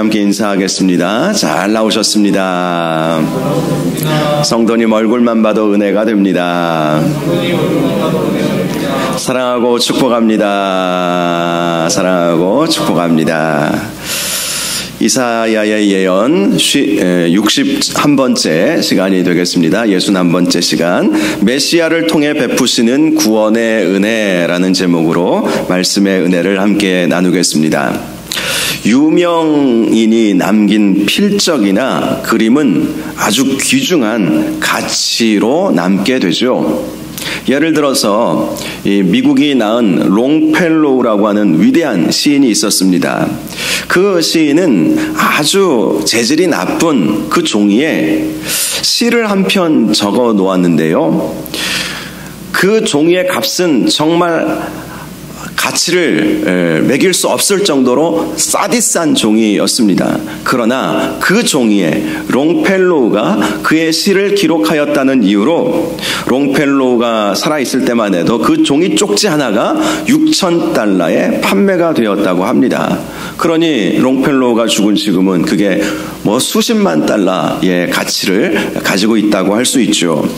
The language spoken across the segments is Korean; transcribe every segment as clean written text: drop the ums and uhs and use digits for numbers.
함께 인사하겠습니다. 잘 나오셨습니다. 성도님 얼굴만 봐도 은혜가 됩니다. 사랑하고 축복합니다. 사랑하고 축복합니다. 이사야의 예언 61번째 시간이 되겠습니다. 61번째 시간, 메시아를 통해 베푸시는 구원의 은혜라는 제목으로 말씀의 은혜를 함께 나누겠습니다. 유명인이 남긴 필적이나 그림은 아주 귀중한 가치로 남게 되죠. 예를 들어서 미국이 낳은 롱펠로우라고 하는 위대한 시인이 있었습니다. 그 시인은 아주 재질이 나쁜 그 종이에 시를 한 편 적어 놓았는데요. 그 종이의 값은 정말 가치를 매길 수 없을 정도로 싸디싼 종이였습니다. 그러나 그 종이에 롱펠로우가 그의 시를 기록하였다는 이유로 롱펠로우가 살아있을 때만 해도 그 종이 쪽지 하나가 $6,000에 판매가 되었다고 합니다. 그러니 롱펠로우가 죽은 지금은 그게 수십만 달러의 가치를 가지고 있다고 할 수 있죠.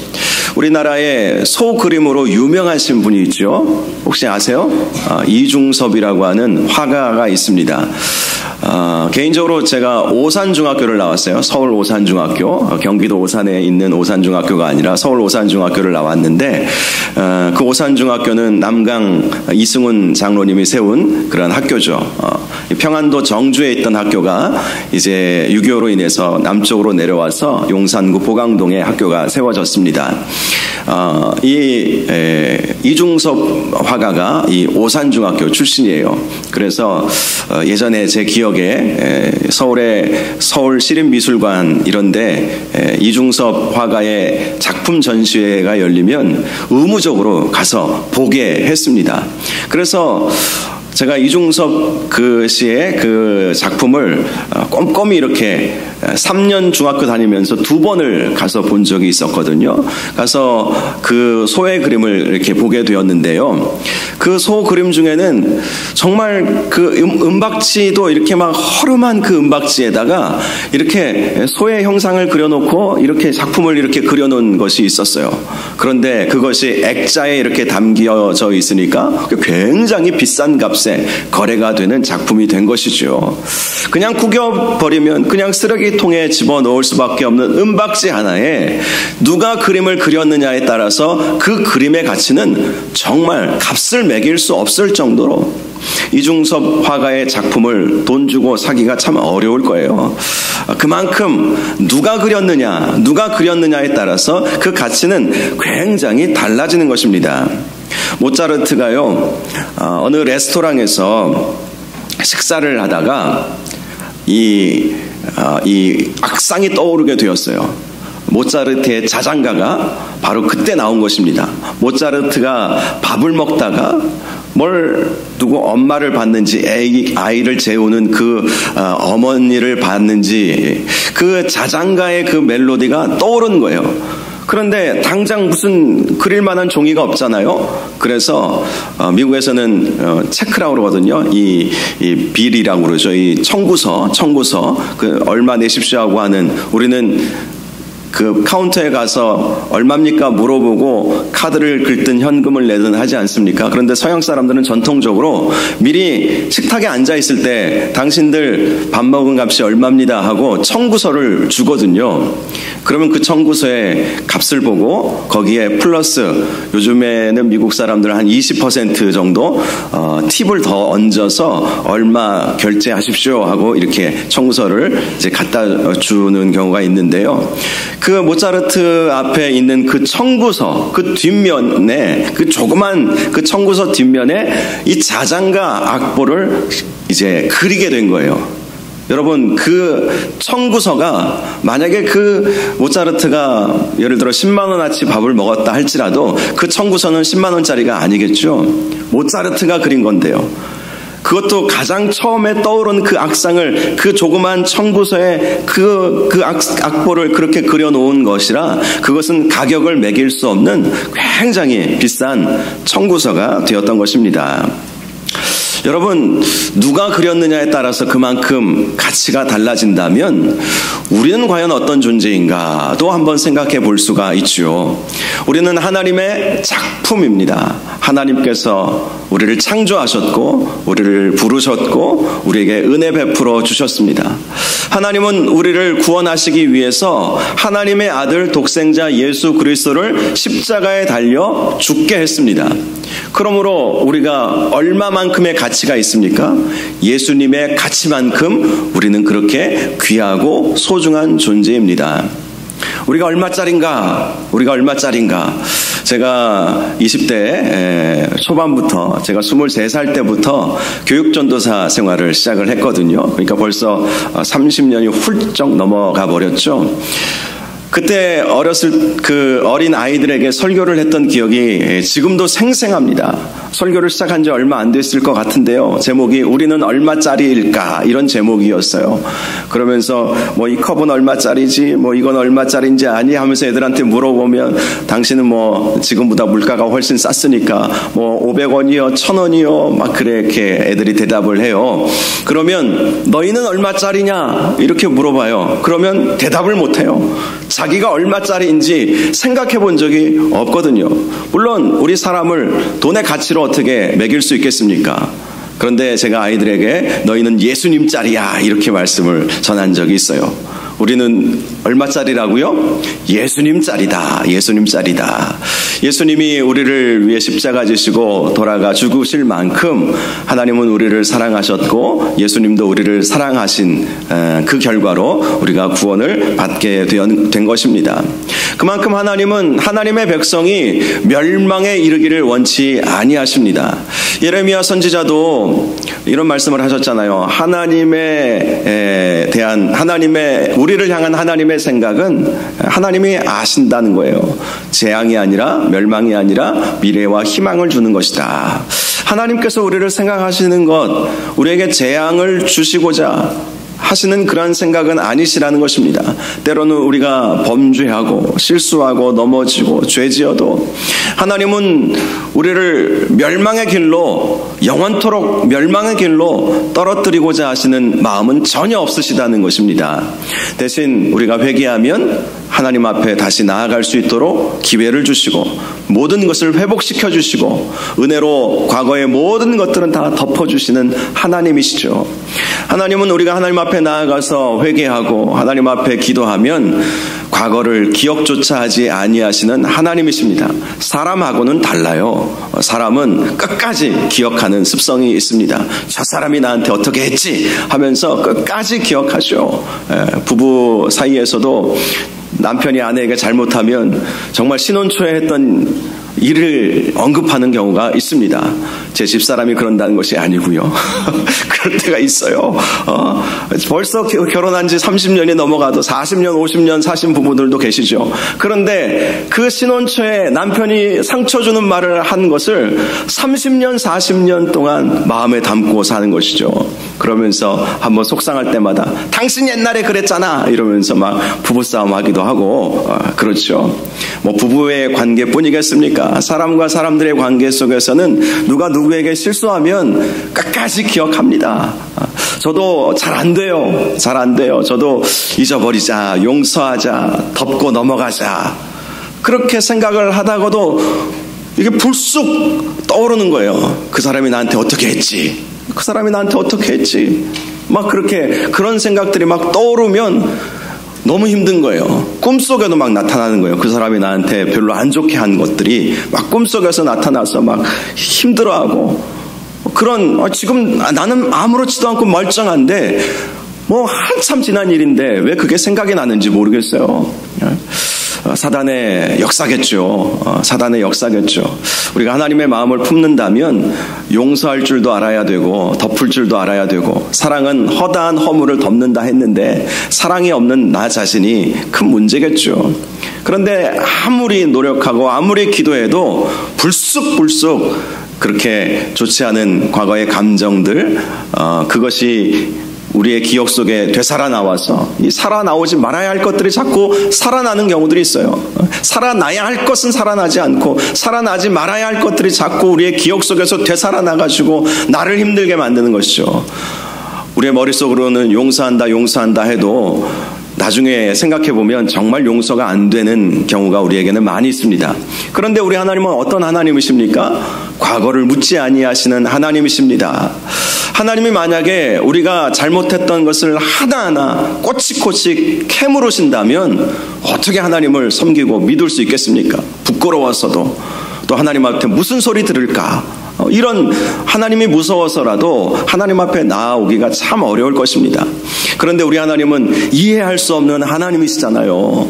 우리나라에 소 그림으로 유명하신 분이 있죠. 혹시 아세요? 이중섭이라고 하는 화가가 있습니다. 개인적으로 제가 오산중학교를 나왔어요. 서울 오산중학교, 경기도 오산에 있는 오산중학교가 아니라 서울 오산중학교를 나왔는데, 그 오산중학교는 남강 이승훈 장로님이 세운 그런 학교죠. 평안도 정주에 있던 학교가 이제 6.25로 인해서 남쪽으로 내려와서 용산구 보강동에 학교가 세워졌습니다. 이중섭 화가가 이 오산중학교 출신이에요. 그래서 예전에 제 기억에 서울 시립미술관 이런데 이중섭 화가의 작품 전시회가 열리면 의무적으로 가서 보게 했습니다. 그래서 제가 이중섭 그 씨의 그 작품을 꼼꼼히 이렇게 3년 중학교 다니면서 2번을 가서 본 적이 있었거든요. 가서 그 소의 그림을 이렇게 보게 되었는데요. 그 소 그림 중에는 정말 그 은박지도 이렇게 막 허름한 그 은박지에다가 이렇게 소의 형상을 그려놓고 이렇게 작품을 이렇게 그려놓은 것이 있었어요. 그런데 그것이 액자에 이렇게 담겨져 있으니까 굉장히 비싼 값에 거래가 되는 작품이 된 것이죠. 그냥 구겨버리면 그냥 쓰레기통에 집어넣을 수밖에 없는 은박지 하나에 누가 그림을 그렸느냐에 따라서 그 그림의 가치는 정말 값을 매길 수 없을 정도로 이중섭 화가의 작품을 돈 주고 사기가 참 어려울 거예요. 그만큼 누가 그렸느냐에 따라서 그 가치는 굉장히 달라지는 것입니다. 모차르트가요, 어느 레스토랑에서 식사를 하다가 이 악상이 떠오르게 되었어요. 모차르트의 자장가가 바로 그때 나온 것입니다. 모차르트가 밥을 먹다가 뭘 두고 엄마를 봤는지 아이를 재우는 그 어머니를 봤는지 그 자장가의 그 멜로디가 떠오른 거예요. 그런데 당장 무슨 그릴 만한 종이가 없잖아요. 그래서 미국에서는 체크라고 그러거든요. 이 빌이라고 그러죠. 이 청구서 그 얼마 내십시오 하고 하는, 우리는 그 카운터에 가서 얼마입니까 물어보고 카드를 긁든 현금을 내든 하지 않습니까? 그런데 서양 사람들은 전통적으로 미리 식탁에 앉아 있을 때 당신들 밥 먹은 값이 얼마입니다 하고 청구서를 주거든요. 그러면 그 청구서의 값을 보고 거기에 플러스 요즘에는 미국 사람들은 한 20% 정도 팁을 더 얹어서 얼마 결제하십시오 하고 이렇게 청구서를 이제 갖다 주는 경우가 있는데요. 그 모차르트 앞에 있는 그 청구서 그 뒷면에, 그 조그만 그 청구서 뒷면에 이 자장가 악보를 이제 그리게 된 거예요. 여러분, 그 청구서가 만약에 그 모차르트가 예를 들어 10만 원어치 밥을 먹었다 할지라도 그 청구서는 10만 원짜리가 아니겠죠. 모차르트가 그린 건데요. 그것도 가장 처음에 떠오른 그 악상을 그 조그만 청구서에 그 악보를 그렇게 그려놓은 것이라 그것은 가격을 매길 수 없는 굉장히 비싼 청구서가 되었던 것입니다. 여러분, 누가 그렸느냐에 따라서 그만큼 가치가 달라진다면 우리는 과연 어떤 존재인가도 한번 생각해 볼 수가 있죠. 우리는 하나님의 작품입니다. 하나님께서 우리를 창조하셨고 우리를 부르셨고 우리에게 은혜 베풀어 주셨습니다. 하나님은 우리를 구원하시기 위해서 하나님의 아들 독생자 예수 그리스도를 십자가에 달려 죽게 했습니다. 그러므로 우리가 얼마만큼의 가치가 있습니까? 예수님의 가치만큼 우리는 그렇게 귀하고 소중한 존재입니다. 우리가 얼마짜린가? 제가 20대 초반부터, 제가 23살 때부터 교육전도사 생활을 시작을 했거든요. 그러니까 벌써 30년이 훌쩍 넘어가 버렸죠. 그때 그 어린 아이들에게 설교를 했던 기억이 지금도 생생합니다. 설교를 시작한 지 얼마 안 됐을 것 같은데요. 제목이 우리는 얼마짜리일까? 이런 제목이었어요. 그러면서 뭐 이 컵은 얼마짜리지? 뭐 이건 얼마짜리인지 아니? 하면서 애들한테 물어보면 당신은 뭐 지금보다 물가가 훨씬 쌌으니까 뭐 500원이요? 1000원이요? 막 그렇게 애들이 대답을 해요. 그러면 너희는 얼마짜리냐? 이렇게 물어봐요. 그러면 대답을 못해요. 자기가 얼마짜리인지 생각해 본 적이 없거든요. 물론 우리 사람을 돈의 가치로 어떻게 매길 수 있겠습니까? 그런데 제가 아이들에게 너희는 예수님짜리야 이렇게 말씀을 전한 적이 있어요. 우리는 얼마짜리라고요? 예수님짜리다. 예수님이 우리를 위해 십자가 지시고 돌아가 죽으실 만큼 하나님은 우리를 사랑하셨고 예수님도 우리를 사랑하신 그 결과로 우리가 구원을 받게 된 것입니다. 그만큼 하나님은 하나님의 백성이 멸망에 이르기를 원치 아니하십니다. 예레미야 선지자도 이런 말씀을 하셨잖아요. 우리를 향한 하나님의 생각은 하나님이 아신다는 거예요. 재앙이 아니라 멸망이 아니라 미래와 희망을 주는 것이다. 하나님께서 우리를 생각하시는 것, 우리에게 재앙을 주시고자 하시는 그런 생각은 아니시라는 것입니다. 때로는 우리가 범죄하고 실수하고 넘어지고 죄지어도 하나님은 우리를 멸망의 길로, 영원토록 멸망의 길로 떨어뜨리고자 하시는 마음은 전혀 없으시다는 것입니다. 대신 우리가 회개하면 하나님 앞에 다시 나아갈 수 있도록 기회를 주시고 모든 것을 회복시켜 주시고 은혜로 과거의 모든 것들은 다 덮어주시는 하나님이시죠. 하나님은 우리가 하나님 앞에 나아가서 회개하고 하나님 앞에 기도하면 과거를 기억조차 하지 아니하시는 하나님이십니다. 사람하고는 달라요. 사람은 끝까지 기억하는 습성이 있습니다. 저 사람이 나한테 어떻게 했지 하면서 끝까지 기억하죠. 부부 사이에서도 남편이 아내에게 잘못하면 정말 신혼초에 했던 일을 언급하는 경우가 있습니다. 제 집사람이 그런다는 것이 아니고요. 그럴 때가 있어요. 벌써 결혼한 지 30년이 넘어가도 40년, 50년 사신 부부들도 계시죠. 그런데 그 신혼초에 남편이 상처 주는 말을 한 것을 30년, 40년 동안 마음에 담고 사는 것이죠. 그러면서 한번 속상할 때마다 당신 옛날에 그랬잖아 이러면서 막 부부싸움 하기도 하고 그렇죠. 뭐 부부의 관계뿐이겠습니까? 사람과 사람들의 관계 속에서는 누가 누구에게 실수하면 끝까지 기억합니다. 저도 잘 안 돼요. 저도 잊어버리자, 용서하자, 덮고 넘어가자 그렇게 생각을 하다가도 이게 불쑥 떠오르는 거예요. 그 사람이 나한테 어떻게 했지? 막 그런 생각들이 막 떠오르면 너무 힘든 거예요. 꿈속에도 막 나타나는 거예요. 그 사람이 나한테 별로 안 좋게 한 것들이 막 꿈속에서 나타나서 막 힘들어하고 지금 나는 아무렇지도 않고 멀쩡한데 뭐 한참 지난 일인데 왜 그게 생각이 나는지 모르겠어요. 사단의 역사겠죠. 우리가 하나님의 마음을 품는다면 용서할 줄도 알아야 되고 덮을 줄도 알아야 되고 사랑은 허다한 허물을 덮는다 했는데 사랑이 없는 나 자신이 큰 문제겠죠. 그런데 아무리 노력하고 아무리 기도해도 불쑥 그렇게 좋지 않은 과거의 감정들 그것이 우리의 기억 속에 되살아나와서 이 살아나오지 말아야 할 것들이 자꾸 살아나는 경우들이 있어요. 살아나야 할 것은 살아나지 않고 살아나지 말아야 할 것들이 자꾸 우리의 기억 속에서 되살아나가지고 나를 힘들게 만드는 것이죠. 우리의 머릿속으로는 용서한다 해도 나중에 생각해보면 정말 용서가 안 되는 경우가 우리에게는 많이 있습니다. 그런데 우리 하나님은 어떤 하나님이십니까? 과거를 묻지 아니하시는 하나님이십니다. 하나님이 만약에 우리가 잘못했던 것을 하나하나 꼬치꼬치 캐물으신다면 어떻게 하나님을 섬기고 믿을 수 있겠습니까? 부끄러워서도 또 하나님 앞에 무슨 소리 들을까? 이런 하나님이 무서워서라도 하나님 앞에 나아오기가 참 어려울 것입니다. 그런데 우리 하나님은 이해할 수 없는 하나님이시잖아요.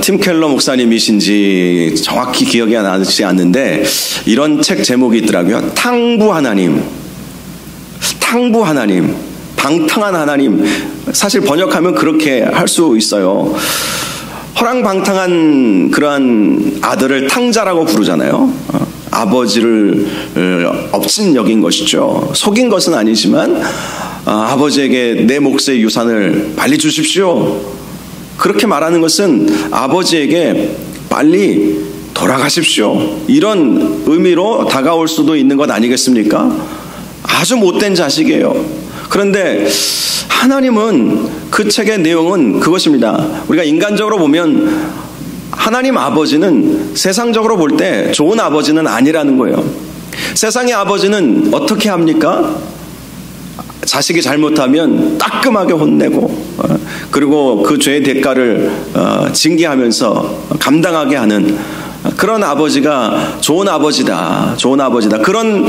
팀 켈러 목사님이신지 정확히 기억이 나지 않는데 이런 책 제목이 있더라고요. 탕부 하나님, 방탕한 하나님. 사실 번역하면 그렇게 할 수 있어요. 허랑방탕한 그러한 아들을 탕자라고 부르잖아요. 아버지를 업신여긴 것이죠. 속인 것은 아니지만 아버지에게 내 몫의 유산을 빨리 주십시오. 그렇게 말하는 것은 아버지에게 빨리 돌아가십시오. 이런 의미로 다가올 수도 있는 것 아니겠습니까? 아주 못된 자식이에요. 그런데 하나님은 그 책의 내용은 그것입니다. 우리가 인간적으로 보면 하나님 아버지는 세상적으로 볼 때 좋은 아버지는 아니라는 거예요. 세상의 아버지는 어떻게 합니까? 자식이 잘못하면 따끔하게 혼내고 그리고 그 죄의 대가를 징계하면서 감당하게 하는 그런 아버지가 좋은 아버지다. 그런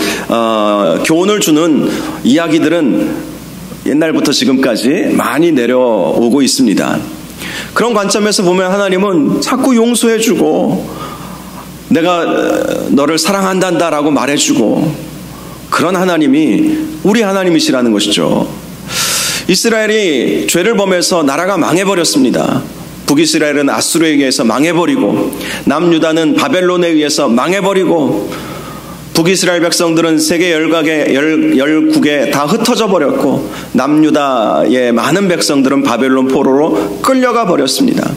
교훈을 주는 이야기들은 옛날부터 지금까지 많이 내려오고 있습니다. 그런 관점에서 보면 하나님은 자꾸 용서해주고 내가 너를 사랑한단다라고 말해주고 그런 하나님이 우리 하나님이시라는 것이죠. 이스라엘이 죄를 범해서 나라가 망해버렸습니다. 북이스라엘은 아수르에 의해서 망해버리고 남유다는 바벨론에 의해서 망해버리고 북이스라엘 백성들은 세계 열국에 다 흩어져 버렸고 남유다의 많은 백성들은 바벨론 포로로 끌려가 버렸습니다.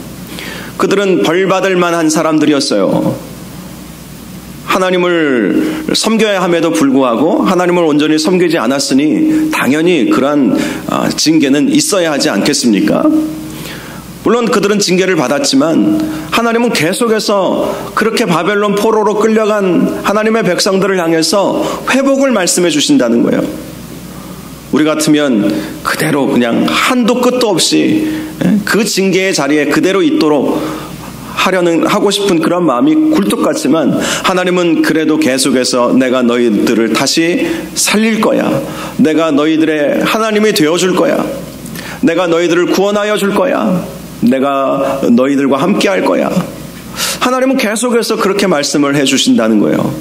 그들은 벌받을 만한 사람들이었어요. 하나님을 섬겨야 함에도 불구하고 하나님을 온전히 섬기지 않았으니 당연히 그러한 징계는 있어야 하지 않겠습니까? 물론 그들은 징계를 받았지만 하나님은 계속해서 그렇게 바벨론 포로로 끌려간 하나님의 백성들을 향해서 회복을 말씀해 주신다는 거예요. 우리 같으면 그대로 그냥 한도 끝도 없이 그 징계의 자리에 그대로 있도록 하고 싶은 그런 마음이 굴뚝 같지만 하나님은 그래도 계속해서 내가 너희들을 다시 살릴 거야. 내가 너희들의 하나님이 되어줄 거야. 내가 너희들을 구원하여 줄 거야. 내가 너희들과 함께 할 거야. 하나님은 계속해서 그렇게 말씀을 해주신다는 거예요.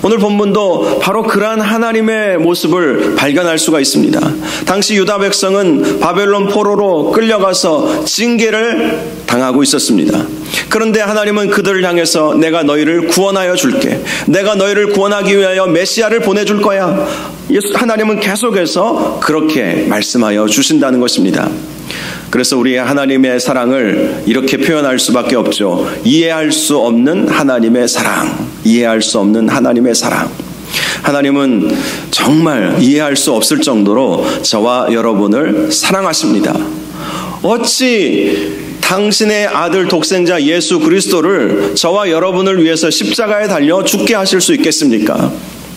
오늘 본문도 바로 그러한 하나님의 모습을 발견할 수가 있습니다. 당시 유다 백성은 바벨론 포로로 끌려가서 징계를 당하고 있었습니다. 그런데 하나님은 그들을 향해서 내가 너희를 구원하여 줄게. 내가 너희를 구원하기 위하여 메시아를 보내줄 거야. 하나님은 계속해서 그렇게 말씀하여 주신다는 것입니다. 그래서 우리 하나님의 사랑을 이렇게 표현할 수밖에 없죠. 이해할 수 없는 하나님의 사랑. 이해할 수 없는 하나님의 사랑. 하나님은 정말 이해할 수 없을 정도로 저와 여러분을 사랑하십니다. 어찌 당신의 아들 독생자 예수 그리스도를 저와 여러분을 위해서 십자가에 달려 죽게 하실 수 있겠습니까?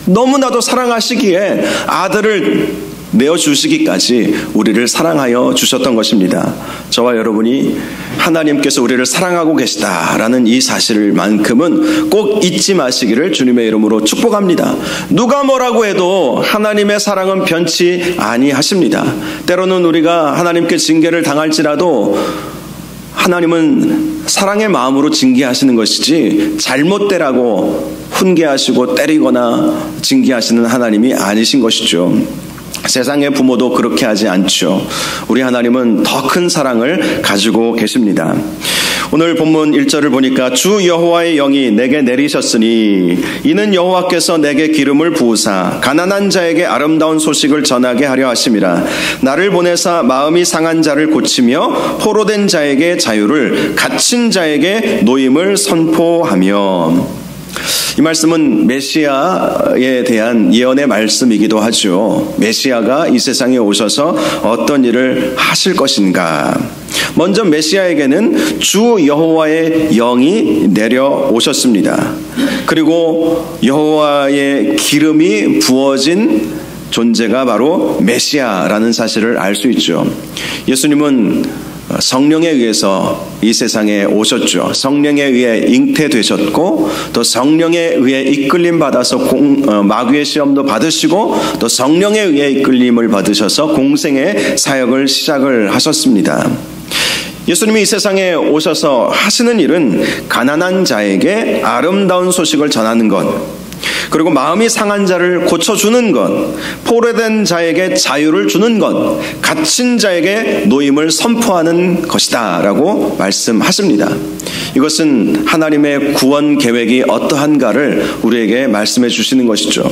너무나도 사랑하시기에 아들을 내어주시기까지 우리를 사랑하여 주셨던 것입니다. 저와 여러분이 하나님께서 우리를 사랑하고 계시다라는 이 사실만큼은 꼭 잊지 마시기를 주님의 이름으로 축복합니다. 누가 뭐라고 해도 하나님의 사랑은 변치 아니하십니다. 때로는 우리가 하나님께 징계를 당할지라도 하나님은 사랑의 마음으로 징계하시는 것이지 잘못되라고 훈계하시고 때리거나 징계하시는 하나님이 아니신 것이죠. 세상의 부모도 그렇게 하지 않죠. 우리 하나님은 더 큰 사랑을 가지고 계십니다. 오늘 본문 1절을 보니까 주 여호와의 영이 내게 내리셨으니 이는 여호와께서 내게 기름을 부으사 가난한 자에게 아름다운 소식을 전하게 하려 하심이라. 나를 보내사 마음이 상한 자를 고치며 포로된 자에게 자유를, 갇힌 자에게 노임을 선포하며. 이 말씀은 메시아에 대한 예언의 말씀이기도 하죠. 메시아가 이 세상에 오셔서 어떤 일을 하실 것인가. 먼저 메시아에게는 주 여호와의 영이 내려오셨습니다. 그리고 여호와의 기름이 부어진 존재가 바로 메시아라는 사실을 알 수 있죠. 예수님은 성령에 의해서 이 세상에 오셨죠. 성령에 의해 잉태되셨고 또 성령에 의해 이끌림 받아서 마귀의 시험도 받으시고 또 성령에 의해 이끌림을 받으셔서 공생의 사역을 시작을 하셨습니다. 예수님이 이 세상에 오셔서 하시는 일은 가난한 자에게 아름다운 소식을 전하는 것, 그리고 마음이 상한 자를 고쳐주는 것, 포로된 자에게 자유를 주는 것, 갇힌 자에게 노임을 선포하는 것이다 라고 말씀하십니다. 이것은 하나님의 구원 계획이 어떠한가를 우리에게 말씀해 주시는 것이죠.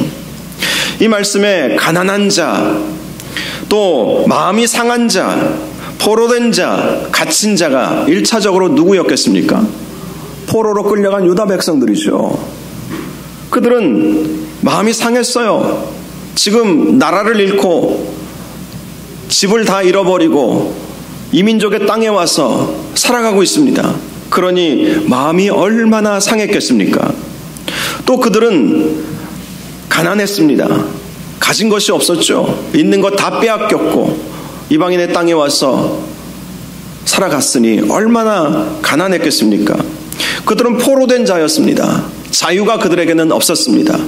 이 말씀에 가난한 자, 또 마음이 상한 자, 포로된 자, 갇힌 자가 1차적으로 누구였겠습니까? 포로로 끌려간 유다 백성들이죠. 그들은 마음이 상했어요. 지금 나라를 잃고 집을 다 잃어버리고 이민족의 땅에 와서 살아가고 있습니다. 그러니 마음이 얼마나 상했겠습니까? 또 그들은 가난했습니다. 가진 것이 없었죠. 있는 것 다 빼앗겼고 이방인의 땅에 와서 살아갔으니 얼마나 가난했겠습니까? 그들은 포로된 자였습니다. 자유가 그들에게는 없었습니다.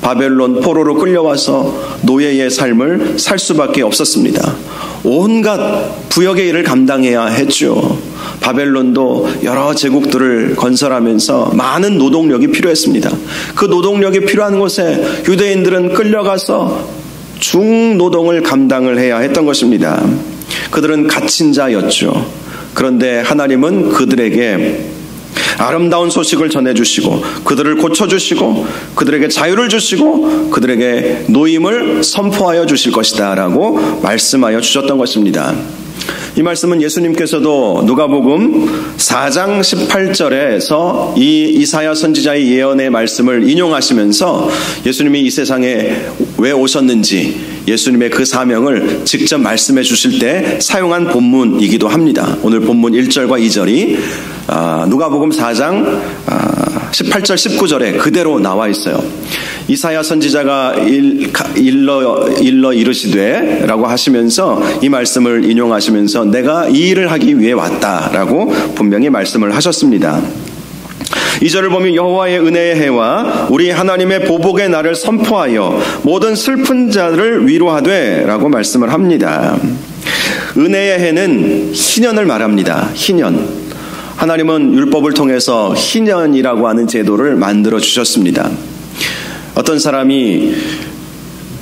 바벨론 포로로 끌려와서 노예의 삶을 살 수밖에 없었습니다. 온갖 부역의 일을 감당해야 했죠. 바벨론도 여러 제국들을 건설하면서 많은 노동력이 필요했습니다. 그 노동력이 필요한 곳에 유대인들은 끌려가서 중노동을 감당을 해야 했던 것입니다. 그들은 갇힌 자였죠. 그런데 하나님은 그들에게 아름다운 소식을 전해주시고 그들을 고쳐주시고 그들에게 자유를 주시고 그들에게 노임을 선포하여 주실 것이다 라고 말씀하여 주셨던 것입니다. 이 말씀은 예수님께서도 누가복음 4장 18절에서 이 이사야 선지자의 예언의 말씀을 인용하시면서 예수님이 이 세상에 왜 오셨는지 예수님의 그 사명을 직접 말씀해 주실 때 사용한 본문이기도 합니다. 오늘 본문 1절과 2절이 누가복음 4장 18절 19절에 그대로 나와 있어요. 이사야 선지자가 일러 이르시되 라고 하시면서 이 말씀을 인용하시면서 내가 이 일을 하기 위해 왔다라고 분명히 말씀을 하셨습니다. 2절을 보면 여호와의 은혜의 해와 우리 하나님의 보복의 날을 선포하여 모든 슬픈 자를 위로하되 라고 말씀을 합니다. 은혜의 해는 희년을 말합니다. 희년. 하나님은 율법을 통해서 희년이라고 하는 제도를 만들어 주셨습니다. 어떤 사람이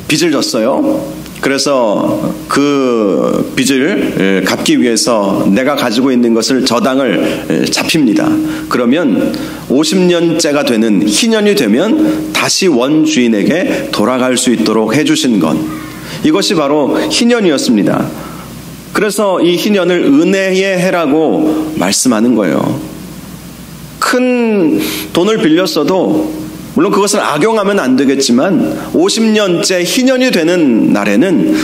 빚을 졌어요. 그래서 그 빚을 갚기 위해서 내가 가지고 있는 것을 저당을 잡힙니다. 그러면 50년째가 되는 희년이 되면 다시 원주인에게 돌아갈 수 있도록 해주신 것, 이것이 바로 희년이었습니다. 그래서 이 희년을 은혜의 해라고 말씀하는 거예요. 큰 돈을 빌렸어도 물론 그것을 악용하면 안 되겠지만 50년째 희년이 되는 날에는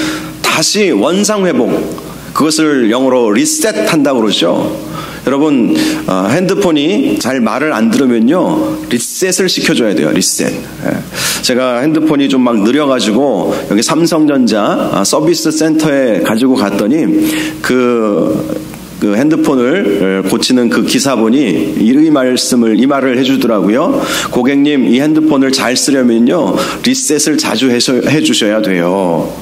다시 원상회복, 그것을 영어로 리셋한다고 그러죠. 여러분 핸드폰이 잘 말을 안 들으면요 리셋을 시켜줘야 돼요. 리셋. 제가 핸드폰이 좀 막 느려가지고 여기 삼성전자 서비스 센터에 가지고 갔더니 그 핸드폰을 고치는 그 기사분이 이 말을 해주더라고요. 고객님, 이 핸드폰을 잘 쓰려면요 리셋을 자주 해주셔야 돼요.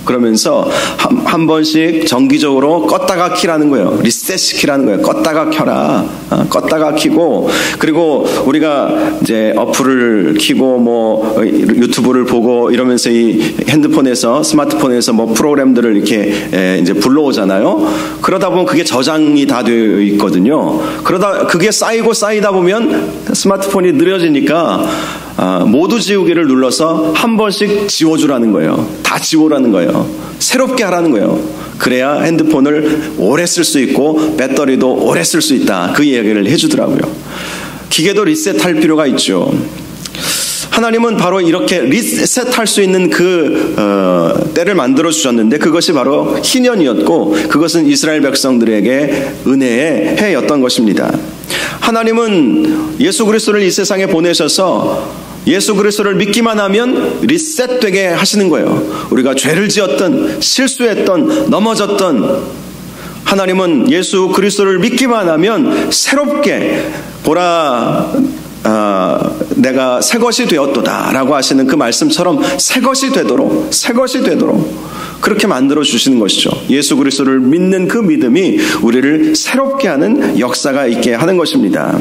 그러면서 한 번씩 정기적으로 껐다가 키라는 거예요. 리셋 시키라는 거예요. 껐다가 켜라. 껐다가 키고, 그리고 우리가 이제 어플을 키고 뭐 유튜브를 보고 이러면서 이 핸드폰에서, 스마트폰에서 뭐 프로그램들을 이렇게 이제 불러오잖아요. 그러다 보면 그게 저장 저장이 다 되어 있거든요. 그러다 그게 쌓이다 보면 스마트폰이 느려지니까 모두 지우기를 눌러서 한 번씩 지워주라는 거예요. 다 지우라는 거예요. 새롭게 하라는 거예요. 그래야 핸드폰을 오래 쓸 수 있고 배터리도 오래 쓸 수 있다. 그 이야기를 해주더라고요. 기계도 리셋할 필요가 있죠. 하나님은 바로 이렇게 리셋할 수 있는 때를 만들어 주셨는데 그것이 바로 희년이었고 그것은 이스라엘 백성들에게 은혜의 해였던 것입니다. 하나님은 예수 그리스도를 이 세상에 보내셔서 예수 그리스도를 믿기만 하면 리셋되게 하시는 거예요. 우리가 죄를 지었던, 실수했던, 넘어졌던 하나님은 예수 그리스도를 믿기만 하면 새롭게 보라 내가 새 것이 되었도다 라고 하시는 그 말씀처럼 새 것이 되도록 그렇게 만들어 주시는 것이죠. 예수 그리스도를 믿는 그 믿음이 우리를 새롭게 하는 역사가 있게 하는 것입니다.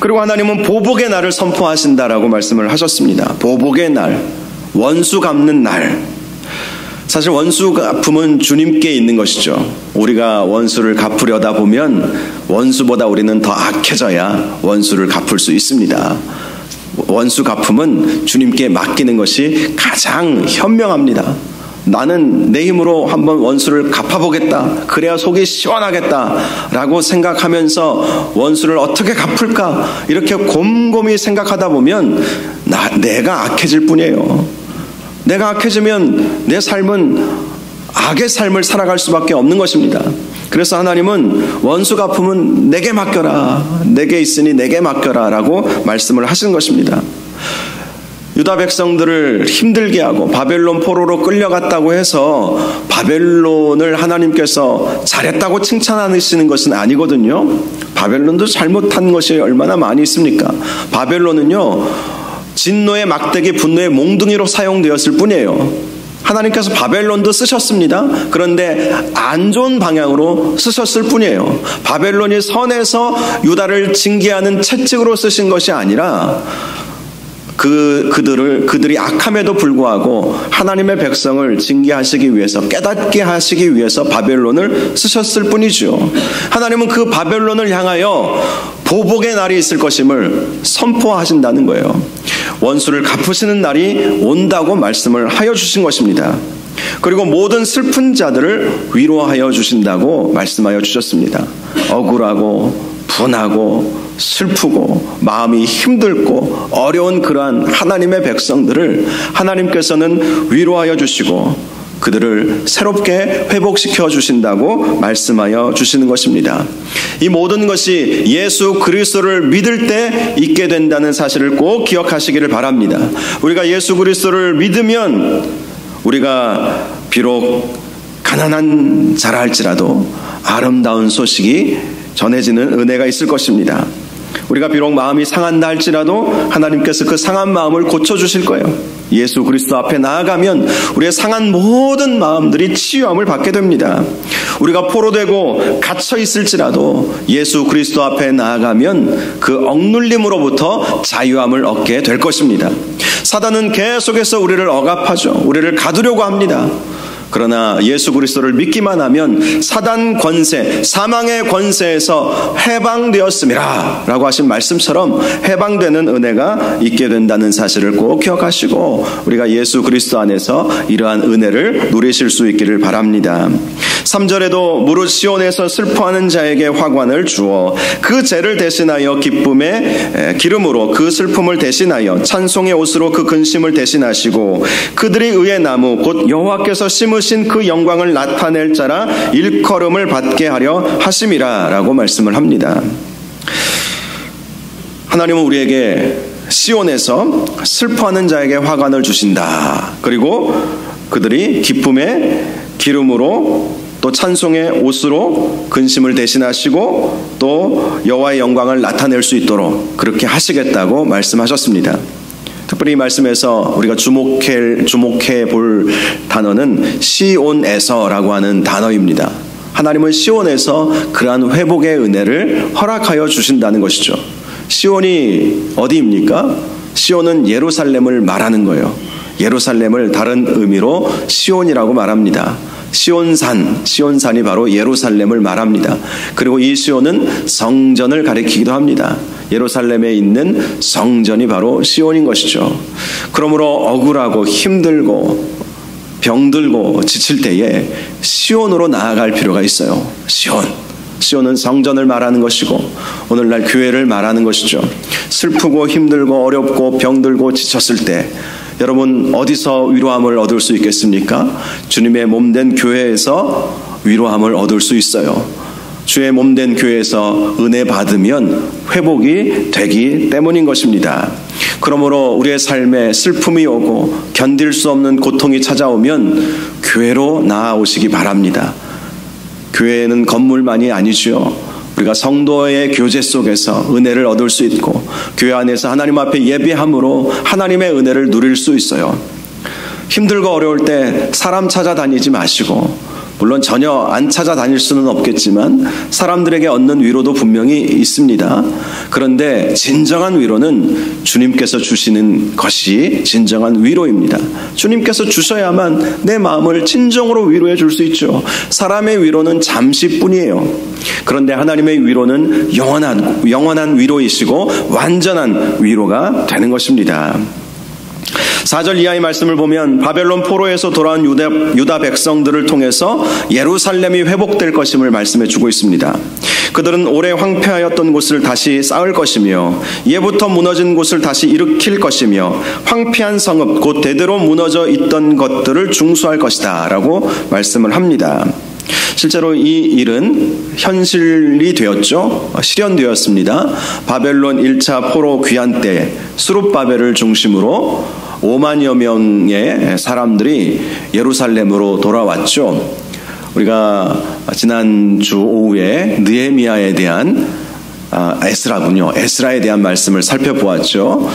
그리고 하나님은 보복의 날을 선포하신다라고 말씀을 하셨습니다. 보복의 날, 원수 갚는 날. 사실 원수 갚음은 주님께 있는 것이죠. 우리가 원수를 갚으려다 보면 원수보다 우리는 더 악해져야 원수를 갚을 수 있습니다. 원수 갚음은 주님께 맡기는 것이 가장 현명합니다. 나는 내 힘으로 한번 원수를 갚아보겠다. 그래야 속이 시원하겠다 라고 생각하면서 원수를 어떻게 갚을까 이렇게 곰곰이 생각하다 보면 내가 악해질 뿐이에요. 내가 악해지면 내 삶은 악의 삶을 살아갈 수밖에 없는 것입니다. 그래서 하나님은 원수 갚음은 내게 맡겨라. 내게 있으니 내게 맡겨라 라고 말씀을 하신 것입니다. 유다 백성들을 힘들게 하고 바벨론 포로로 끌려갔다고 해서 바벨론을 하나님께서 잘했다고 칭찬하시는 것은 아니거든요. 바벨론도 잘못한 것이 얼마나 많이 있습니까? 바벨론은요 진노의 막대기, 분노의 몽둥이로 사용되었을 뿐이에요. 하나님께서 바벨론도 쓰셨습니다. 그런데 안 좋은 방향으로 쓰셨을 뿐이에요. 바벨론이 선에서 유다를 징계하는 채찍으로 쓰신 것이 아니라 그들이 악함에도 불구하고 하나님의 백성을 징계하시기 위해서, 깨닫게 하시기 위해서 바벨론을 쓰셨을 뿐이죠. 하나님은 그 바벨론을 향하여 보복의 날이 있을 것임을 선포하신다는 거예요. 원수를 갚으시는 날이 온다고 말씀을 하여 주신 것입니다. 그리고 모든 슬픈 자들을 위로하여 주신다고 말씀하여 주셨습니다. 억울하고 분하고 슬프고 마음이 힘들고 어려운 그러한 하나님의 백성들을 하나님께서는 위로하여 주시고 그들을 새롭게 회복시켜 주신다고 말씀하여 주시는 것입니다. 이 모든 것이 예수 그리스도를 믿을 때 있게 된다는 사실을 꼭 기억하시기를 바랍니다. 우리가 예수 그리스도를 믿으면 우리가 비록 가난한 자라 할지라도 아름다운 소식이 전해지는 은혜가 있을 것입니다. 우리가 비록 마음이 상한다 할지라도 하나님께서 그 상한 마음을 고쳐주실 거예요. 예수 그리스도 앞에 나아가면 우리의 상한 모든 마음들이 치유함을 받게 됩니다. 우리가 포로되고 갇혀 있을지라도 예수 그리스도 앞에 나아가면 그 억눌림으로부터 자유함을 얻게 될 것입니다. 사단은 계속해서 우리를 억압하죠. 우리를 가두려고 합니다. 그러나 예수 그리스도를 믿기만 하면 사단 권세, 사망의 권세에서 해방되었음이라 라고 하신 말씀처럼 해방되는 은혜가 있게 된다는 사실을 꼭 기억하시고 우리가 예수 그리스도 안에서 이러한 은혜를 누리실 수 있기를 바랍니다. 3절에도 무릇 시온에서 슬퍼하는 자에게 화관을 주어 그 죄를 대신하여 기쁨의 기름으로 그 슬픔을 대신하여 찬송의 옷으로 그 근심을 대신하시고 그들이 의의 나무 곧 여호와께서 심으신 그 영광을 나타낼 자라 일컬음을 받게 하려 하심이라 라고 말씀을 합니다. 하나님은 우리에게 시온에서 슬퍼하는 자에게 화관을 주신다. 그리고 그들이 기쁨의 기름으로 또 찬송의 옷으로 근심을 대신하시고 또 여호와의 영광을 나타낼 수 있도록 그렇게 하시겠다고 말씀하셨습니다. 특별히 이 말씀에서 우리가 주목해 볼 단어는 시온에서라고 하는 단어입니다. 하나님은 시온에서 그러한 회복의 은혜를 허락하여 주신다는 것이죠. 시온이 어디입니까? 시온은 예루살렘을 말하는 거예요. 예루살렘을 다른 의미로 시온이라고 말합니다. 시온산이 바로 예루살렘을 말합니다. 그리고 이 시온은 성전을 가리키기도 합니다. 예루살렘에 있는 성전이 바로 시온인 것이죠. 그러므로 억울하고 힘들고 병들고 지칠 때에 시온으로 나아갈 필요가 있어요. 시온은 성전을 말하는 것이고 오늘날 교회를 말하는 것이죠. 슬프고 힘들고 어렵고 병들고 지쳤을 때 여러분 어디서 위로함을 얻을 수 있겠습니까? 주님의 몸된 교회에서 위로함을 얻을 수 있어요. 주의 몸된 교회에서 은혜 받으면 회복이 되기 때문인 것입니다. 그러므로 우리의 삶에 슬픔이 오고 견딜 수 없는 고통이 찾아오면 교회로 나아오시기 바랍니다. 교회는 건물만이 아니죠. 우리가 성도의 교제 속에서 은혜를 얻을 수 있고 교회 안에서 하나님 앞에 예배함으로 하나님의 은혜를 누릴 수 있어요. 힘들고 어려울 때 사람 찾아다니지 마시고, 물론 전혀 안 찾아다닐 수는 없겠지만 사람들에게 얻는 위로도 분명히 있습니다. 그런데 진정한 위로는 주님께서 주시는 것이 진정한 위로입니다. 주님께서 주셔야만 내 마음을 진정으로 위로해 줄 수 있죠. 사람의 위로는 잠시뿐이에요. 그런데 하나님의 위로는 영원한 위로이시고 완전한 위로가 되는 것입니다. 4절 이하의 말씀을 보면 바벨론 포로에서 돌아온 유다 백성들을 통해서 예루살렘이 회복될 것임을 말씀해 주고 있습니다. 그들은 오래 황폐하였던 곳을 다시 쌓을 것이며 예부터 무너진 곳을 다시 일으킬 것이며 황폐한 성읍 곧 대대로 무너져 있던 것들을 중수할 것이다 라고 말씀을 합니다. 실제로 이 일은 현실이 되었죠. 실현되었습니다. 바벨론 1차 포로 귀환 때 수룹바벨을 중심으로 5만여 명의 사람들이 예루살렘으로 돌아왔죠. 우리가 지난주 오후에 느헤미야에 대한 에스라에 대한 말씀을 살펴보았죠.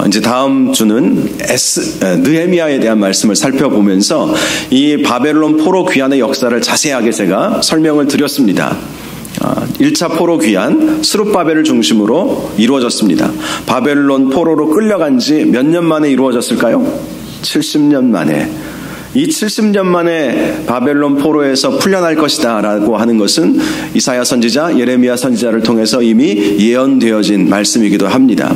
이제 다음 주는 느헤미야에 대한 말씀을 살펴보면서 이 바벨론 포로 귀환의 역사를 자세하게 제가 설명을 드렸습니다. 1차 포로 귀환 스룹바벨을 중심으로 이루어졌습니다. 바벨론 포로로 끌려간 지 몇 년 만에 이루어졌을까요? 70년 만에. 이 70년 만에 바벨론 포로에서 풀려날 것이다 라고 하는 것은 이사야 선지자, 예레미야 선지자를 통해서 이미 예언되어진 말씀이기도 합니다.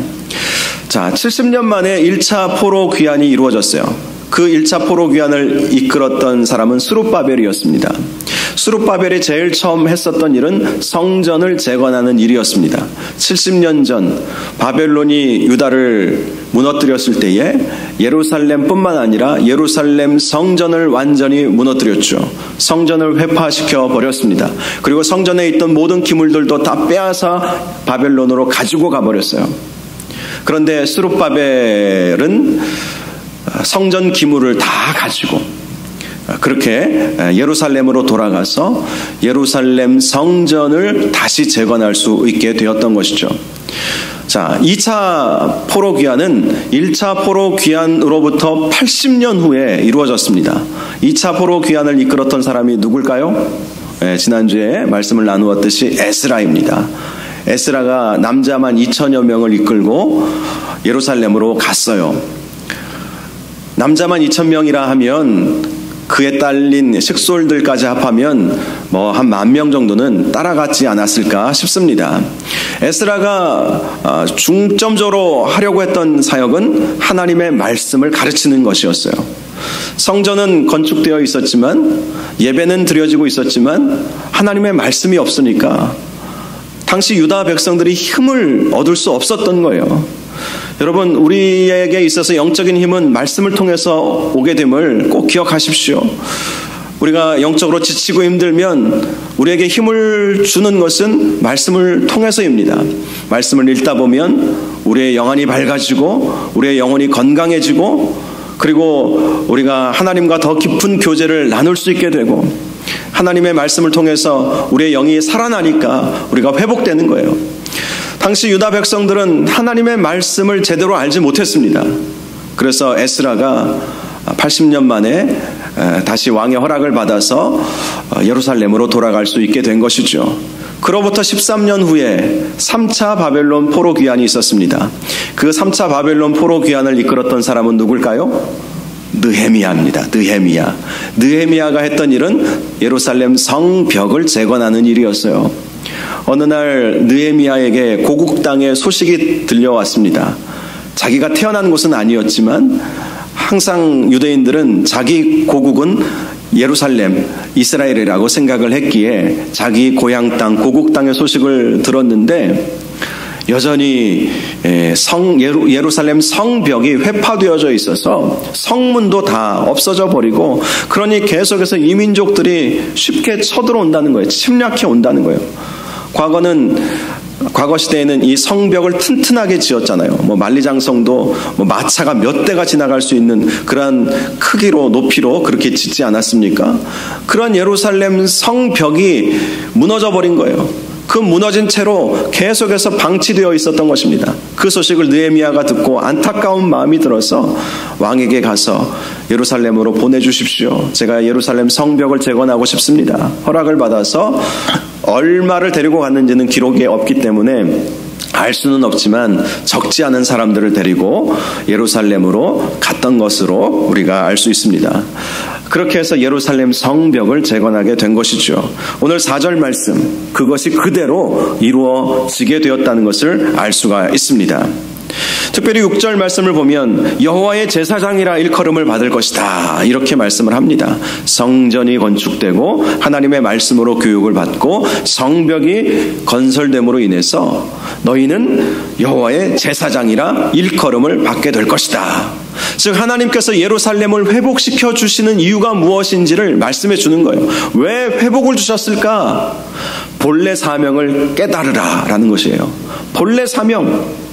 자, 70년 만에 1차 포로 귀환이 이루어졌어요. 그 1차 포로 귀환을 이끌었던 사람은 스룹바벨이었습니다. 스룹바벨이 제일 처음 했었던 일은 성전을 재건하는 일이었습니다. 70년 전 바벨론이 유다를 무너뜨렸을 때에 예루살렘뿐만 아니라 예루살렘 성전을 완전히 무너뜨렸죠. 성전을 회파시켜 버렸습니다. 그리고 성전에 있던 모든 기물들도 다 빼앗아 바벨론으로 가지고 가버렸어요. 그런데 스룹바벨은 성전 기물을 다 가지고 그렇게 예루살렘으로 돌아가서 예루살렘 성전을 다시 재건할 수 있게 되었던 것이죠. 자, 2차 포로 귀환은 1차 포로 귀환으로부터 80년 후에 이루어졌습니다. 2차 포로 귀환을 이끌었던 사람이 누굴까요? 지난주에 말씀을 나누었듯이 에스라입니다. 에스라가 남자만 2천여 명을 이끌고 예루살렘으로 갔어요. 남자만 2,000명이라 하면 그에 딸린 식솔들까지 합하면 한 10,000명 정도는 따라갔지 않았을까 싶습니다. 에스라가 중점적으로 하려고 했던 사역은 하나님의 말씀을 가르치는 것이었어요. 성전은 건축되어 있었지만 예배는 드려지고 있었지만 하나님의 말씀이 없으니까 당시 유다 백성들이 힘을 얻을 수 없었던 거예요. 여러분, 우리에게 있어서 영적인 힘은 말씀을 통해서 오게 됨을 꼭 기억하십시오. 우리가 영적으로 지치고 힘들면 우리에게 힘을 주는 것은 말씀을 통해서입니다. 말씀을 읽다 보면 우리의 영안이 밝아지고 우리의 영혼이 건강해지고 그리고 우리가 하나님과 더 깊은 교제를 나눌 수 있게 되고 하나님의 말씀을 통해서 우리의 영이 살아나니까 우리가 회복되는 거예요. 당시 유다 백성들은 하나님의 말씀을 제대로 알지 못했습니다. 그래서 에스라가 80년 만에 다시 왕의 허락을 받아서 예루살렘으로 돌아갈 수 있게 된 것이죠. 그로부터 13년 후에 3차 바벨론 포로 귀환이 있었습니다. 그 3차 바벨론 포로 귀환을 이끌었던 사람은 누굴까요? 느헤미야입니다. 느헤미야가 했던 일은 예루살렘 성벽을 재건하는 일이었어요. 어느 날 느헤미야에게 고국 땅의 소식이 들려왔습니다. 자기가 태어난 곳은 아니었지만 항상 유대인들은 자기 고국은 예루살렘, 이스라엘이라고 생각을 했기에 자기 고향 땅, 고국 땅의 소식을 들었는데 여전히 예루살렘 성벽이 회파되어져 있어서 성문도 다 없어져 버리고, 그러니 계속해서 이민족들이 쉽게 쳐들어온다는 거예요. 침략해 온다는 거예요. 과거 시대에는 이 성벽을 튼튼하게 지었잖아요. 만리장성도 마차가 몇 대가 지나갈 수 있는 그런 크기로, 높이로 그렇게 짓지 않았습니까? 그런 예루살렘 성벽이 무너져 버린 거예요. 그 무너진 채로 계속해서 방치되어 있었던 것입니다. 그 소식을 느헤미야가 듣고 안타까운 마음이 들어서 왕에게 가서 예루살렘으로 보내주십시오. 제가 예루살렘 성벽을 재건하고 싶습니다. 허락을 받아서 얼마를 데리고 갔는지는 기록이 없기 때문에 알 수는 없지만 적지 않은 사람들을 데리고 예루살렘으로 갔던 것으로 우리가 알 수 있습니다. 그렇게 해서 예루살렘 성벽을 재건하게 된 것이죠. 오늘 4절 말씀, 그것이 그대로 이루어지게 되었다는 것을 알 수가 있습니다. 특별히 6절 말씀을 보면 여호와의 제사장이라 일컬음을 받을 것이다, 이렇게 말씀을 합니다. 성전이 건축되고 하나님의 말씀으로 교육을 받고 성벽이 건설됨으로 인해서 너희는 여호와의 제사장이라 일컬음을 받게 될 것이다. 즉 하나님께서 예루살렘을 회복시켜 주시는 이유가 무엇인지를 말씀해 주는 거예요. 왜 회복을 주셨을까? 본래 사명을 깨달으라 라는 것이에요. 본래 사명.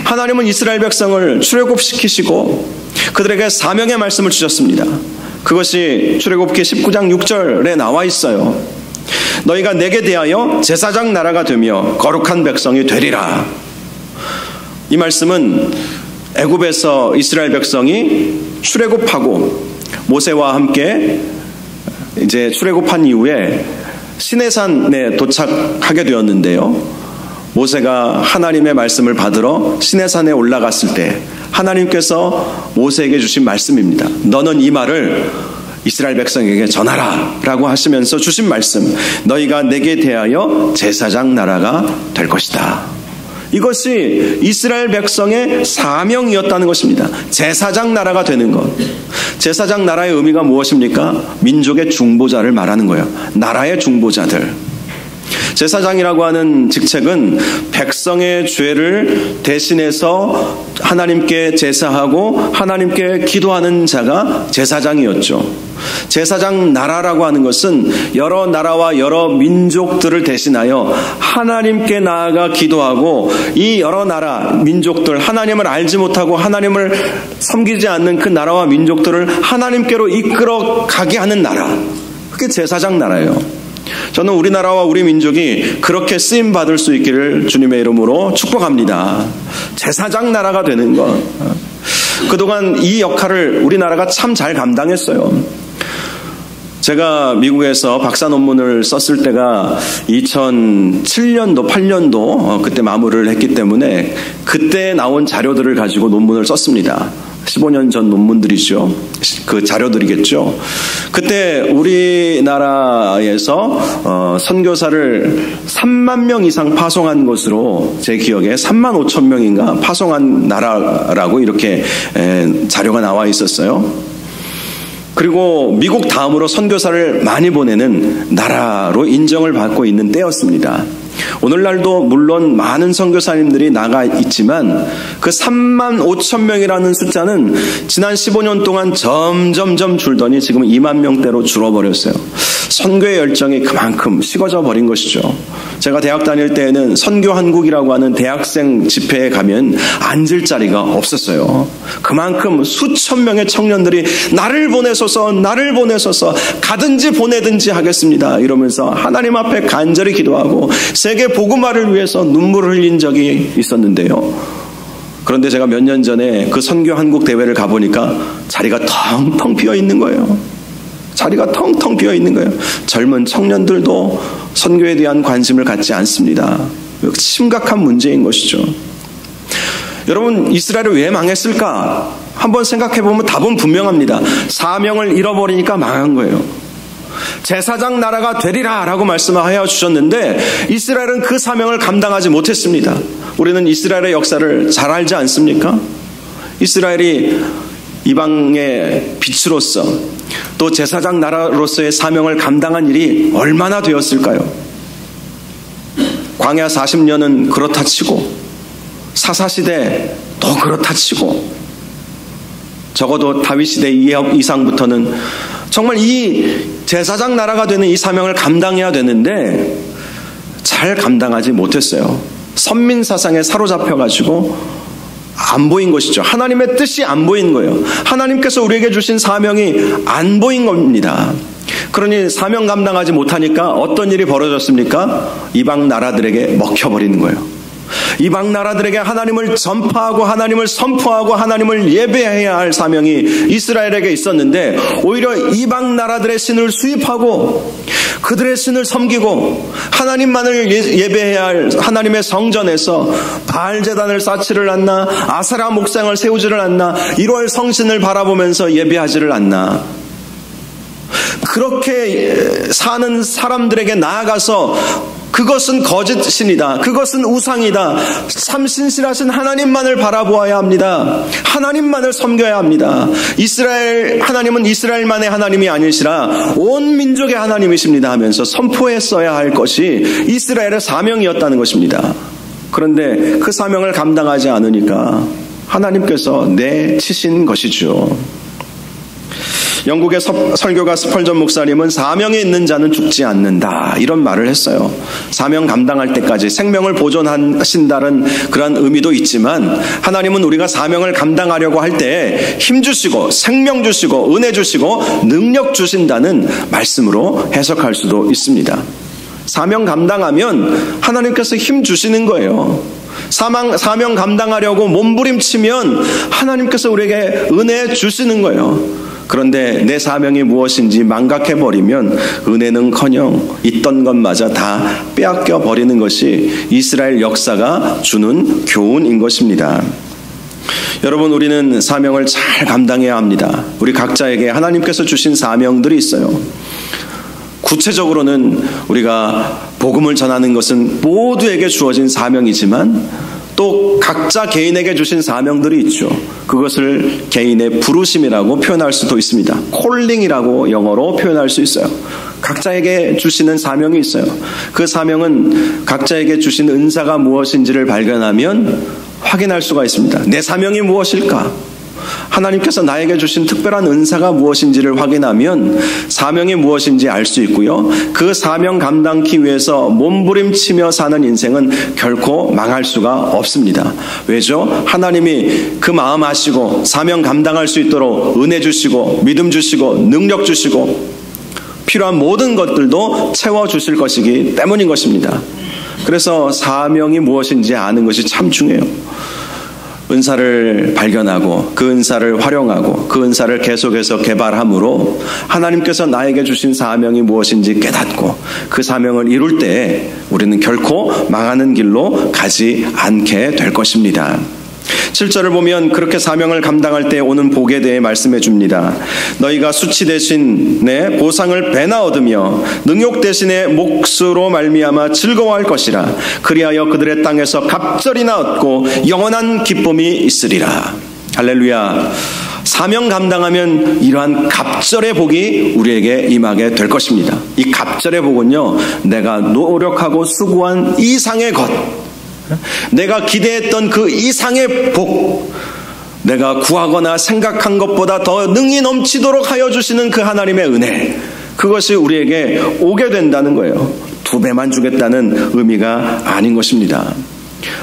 하나님은 이스라엘 백성을 출애굽시키시고 그들에게 사명의 말씀을 주셨습니다. 그것이 출애굽기 19장 6절에 나와 있어요. 너희가 내게 대하여 제사장 나라가 되며 거룩한 백성이 되리라. 이 말씀은 애굽에서 이스라엘 백성이 출애굽하고 모세와 함께 이제 출애굽한 이후에 시내산에 도착하게 되었는데요. 모세가 하나님의 말씀을 받으러 시내산에 올라갔을 때 하나님께서 모세에게 주신 말씀입니다. 너는 이 말을 이스라엘 백성에게 전하라 라고 하시면서 주신 말씀, 너희가 내게 대하여 제사장 나라가 될 것이다. 이것이 이스라엘 백성의 사명이었다는 것입니다. 제사장 나라가 되는 것. 제사장 나라의 의미가 무엇입니까? 민족의 중보자를 말하는 거예요. 나라의 중보자들. 제사장이라고 하는 직책은 백성의 죄를 대신해서 하나님께 제사하고 하나님께 기도하는 자가 제사장이었죠. 제사장 나라라고 하는 것은 여러 나라와 여러 민족들을 대신하여 하나님께 나아가 기도하고 이 여러 나라, 민족들, 하나님을 알지 못하고 하나님을 섬기지 않는 그 나라와 민족들을 하나님께로 이끌어 가게 하는 나라. 그게 제사장 나라예요. 저는 우리나라와 우리 민족이 그렇게 쓰임받을 수 있기를 주님의 이름으로 축복합니다. 제사장 나라가 되는 것. 그동안 이 역할을 우리나라가 참 잘 감당했어요. 제가 미국에서 박사 논문을 썼을 때가 2007년도, 8년도 그때 마무리를 했기 때문에 그때 나온 자료들을 가지고 논문을 썼습니다. 15년 전 논문들이죠. 그 자료들이겠죠. 그때 우리나라에서 선교사를 3만 명 이상 파송한 것으로 제 기억에 3만 5천 명인가 파송한 나라라고 이렇게 자료가 나와 있었어요. 그리고 미국 다음으로 선교사를 많이 보내는 나라로 인정을 받고 있는 때였습니다. 오늘날도 물론 많은 선교사님들이 나가 있지만 그 3만 5천 명이라는 숫자는 지난 15년 동안 점점점 줄더니 지금 2만 명대로 줄어버렸어요. 선교의 열정이 그만큼 식어져 버린 것이죠. 제가 대학 다닐 때에는 선교한국이라고 하는 대학생 집회에 가면 앉을 자리가 없었어요. 그만큼 수천 명의 청년들이 나를 보내소서, 나를 보내소서, 가든지 보내든지 하겠습니다 이러면서 하나님 앞에 간절히 기도하고 세계 복음화를 위해서 눈물을 흘린 적이 있었는데요. 그런데 제가 몇 년 전에 그 선교한국 대회를 가보니까 자리가 텅텅 비어 있는 거예요. 자리가 텅텅 비어 있는 거예요. 젊은 청년들도 선교에 대한 관심을 갖지 않습니다. 심각한 문제인 것이죠. 여러분, 이스라엘이 왜 망했을까 한번 생각해보면 답은 분명합니다. 사명을 잃어버리니까 망한 거예요. 제사장 나라가 되리라 라고 말씀하여 주셨는데 이스라엘은 그 사명을 감당하지 못했습니다. 우리는 이스라엘의 역사를 잘 알지 않습니까? 이스라엘이 이방의 빛으로서 또 제사장 나라로서의 사명을 감당한 일이 얼마나 되었을까요? 광야 40년은 그렇다 치고 사사시대 더 그렇다 치고 적어도 다윗시대 이상부터는 정말 이 제사장 나라가 되는 이 사명을 감당해야 되는데 잘 감당하지 못했어요. 선민사상에 사로잡혀가지고 안 보인 것이죠. 하나님의 뜻이 안 보인 거예요. 하나님께서 우리에게 주신 사명이 안 보인 겁니다. 그러니 사명 감당하지 못하니까 어떤 일이 벌어졌습니까? 이방 나라들에게 먹혀버리는 거예요. 이방 나라들에게 하나님을 전파하고 하나님을 선포하고 하나님을 예배해야 할 사명이 이스라엘에게 있었는데 오히려 이방 나라들의 신을 수입하고 그들의 신을 섬기고 하나님만을 예배해야 할 하나님의 성전에서 바알 제단을 쌓지를 않나 아세라 목상을 세우지를 않나 1월 성신을 바라보면서 예배하지를 않나 그렇게 사는 사람들에게 나아가서 그것은 거짓신이다. 그것은 우상이다. 참 신실하신 하나님만을 바라보아야 합니다. 하나님만을 섬겨야 합니다. 이스라엘 하나님은 이스라엘만의 하나님이 아니시라 온 민족의 하나님이십니다 하면서 선포했어야 할 것이 이스라엘의 사명이었다는 것입니다. 그런데 그 사명을 감당하지 않으니까 하나님께서 내치신 것이죠. 영국의 설교가 스펄전 목사님은 사명이 있는 자는 죽지 않는다 이런 말을 했어요. 사명 감당할 때까지 생명을 보존하신다는 그런 의미도 있지만 하나님은 우리가 사명을 감당하려고 할 때 힘 주시고 생명 주시고 은혜 주시고 능력 주신다는 말씀으로 해석할 수도 있습니다. 사명 감당하면 하나님께서 힘 주시는 거예요. 사명 감당하려고 몸부림치면 하나님께서 우리에게 은혜 주시는 거예요. 그런데 내 사명이 무엇인지 망각해버리면 은혜는커녕 있던 것마저 다 빼앗겨 버리는 것이 이스라엘 역사가 주는 교훈인 것입니다. 여러분, 우리는 사명을 잘 감당해야 합니다. 우리 각자에게 하나님께서 주신 사명들이 있어요. 구체적으로는 우리가 복음을 전하는 것은 모두에게 주어진 사명이지만 또 각자 개인에게 주신 사명들이 있죠. 그것을 개인의 부르심이라고 표현할 수도 있습니다. 콜링이라고 영어로 표현할 수 있어요. 각자에게 주시는 사명이 있어요. 그 사명은 각자에게 주신 은사가 무엇인지를 발견하면 확인할 수가 있습니다. 내 사명이 무엇일까? 하나님께서 나에게 주신 특별한 은사가 무엇인지를 확인하면 사명이 무엇인지 알 수 있고요. 그 사명 감당하기 위해서 몸부림치며 사는 인생은 결코 망할 수가 없습니다. 왜죠? 하나님이 그 마음 아시고 사명 감당할 수 있도록 은혜 주시고 믿음 주시고 능력 주시고 필요한 모든 것들도 채워주실 것이기 때문인 것입니다. 그래서 사명이 무엇인지 아는 것이 참 중요해요. 은사를 발견하고 그 은사를 활용하고 그 은사를 계속해서 개발함으로 하나님께서 나에게 주신 사명이 무엇인지 깨닫고 그 사명을 이룰 때 우리는 결코 망하는 길로 가지 않게 될 것입니다. 7절을 보면 그렇게 사명을 감당할 때 오는 복에 대해 말씀해 줍니다. 너희가 수치 대신에 보상을 배나 얻으며 능욕 대신에 몫으로 말미암아 즐거워할 것이라. 그리하여 그들의 땅에서 갑절이나 얻고 영원한 기쁨이 있으리라. 할렐루야. 사명 감당하면 이러한 갑절의 복이 우리에게 임하게 될 것입니다. 이 갑절의 복은요, 내가 노력하고 수고한 이상의 것, 내가 기대했던 그 이상의 복, 내가 구하거나 생각한 것보다 더 능히 넘치도록 하여 주시는 그 하나님의 은혜, 그것이 우리에게 오게 된다는 거예요. 2배만 주겠다는 의미가 아닌 것입니다.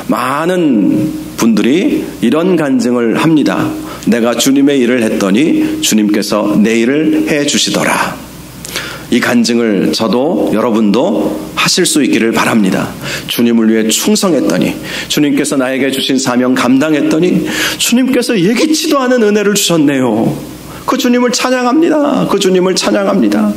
많은 분들이 이런 간증을 합니다. 내가 주님의 일을 했더니 주님께서 내 일을 해 주시더라. 이 간증을 저도 여러분도 하실 수 있기를 바랍니다. 주님을 위해 충성했더니, 주님께서 나에게 주신 사명 감당했더니 주님께서 예기치도 않은 은혜를 주셨네요. 그 주님을 찬양합니다. 그 주님을 찬양합니다.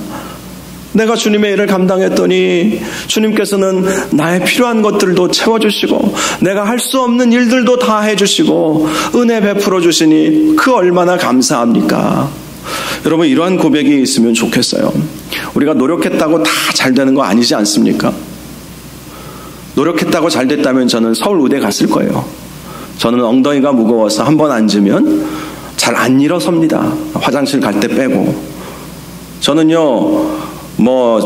내가 주님의 일을 감당했더니 주님께서는 나의 필요한 것들도 채워주시고 내가 할 수 없는 일들도 다 해주시고 은혜 베풀어 주시니 그 얼마나 감사합니까? 여러분, 이러한 고백이 있으면 좋겠어요. 우리가 노력했다고 다 잘 되는 거 아니지 않습니까? 노력했다고 잘 됐다면 저는 서울 의대 갔을 거예요. 저는 엉덩이가 무거워서 한 번 앉으면 잘 안 일어섭니다. 화장실 갈 때 빼고. 저는요,